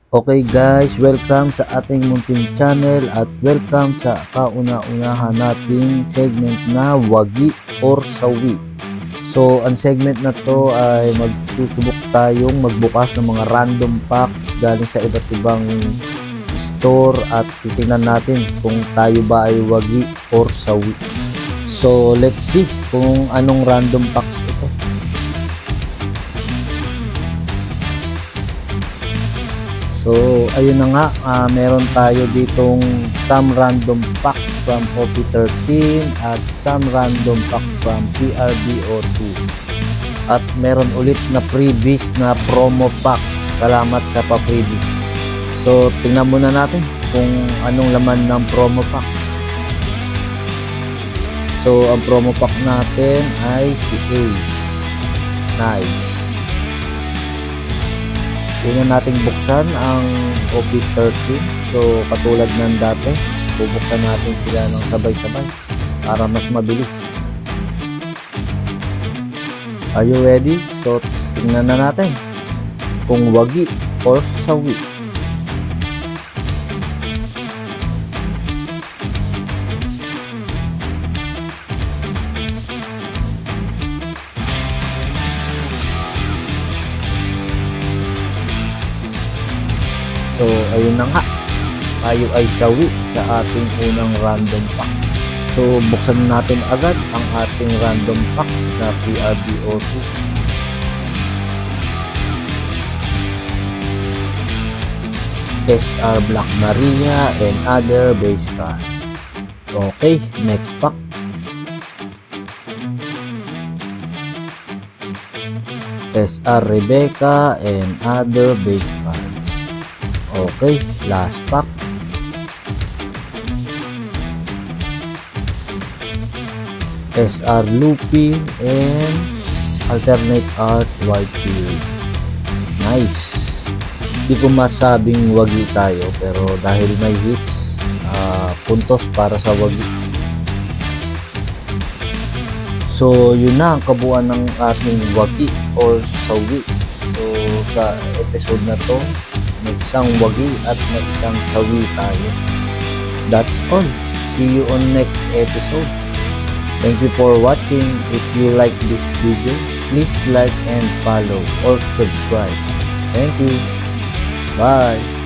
Okay guys, welcome sa ating munting channel at welcome sa kauna-unahan nating segment na wagi or sawi. So, ang segment na to ay magsusubok tayong magbukas ng mga random packs galing sa iba't ibang store at titingnan natin kung tayo ba ay wagi or sawi. So, let's see kung anong random packs ito. So, ayun na nga, meron tayo ditong some random packs from OP13 at some random packs from PRBO2. At meron ulit na freebies na promo pack. Salamat sa pa-freebies. So, tingnan muna natin kung anong laman ng promo pack. So, ang promo pack natin ay si Ace. Nice. Una nating buksan ang OP13. So, katulad ng dati, bubuksan natin sila ng sabay-sabay para mas mabilis. Are you ready? So, tingnan na natin kung wagi or sawi. So, ayun na nga. Tayo ay sawi sa ating unang random pack. So, buksan natin agad ang ating random packs na PRBO2. SR Black Maria and other base cards. Okay, next pack. SR Rebecca and other base cards. Okay, last pack. SR Lupi and alternate art Whitefield. Nice. Hindi ko masabing wagi tayo pero dahil may hits, puntos para sa wagi. So, yun na ang kabuuan ng ating wagi or sawi. So, sa episode na to, may isang wagi at may isang sawi tayo. That's all. See you on next episode. Thank you for watching. If you like this video, please like and follow or subscribe. Thank you. Bye.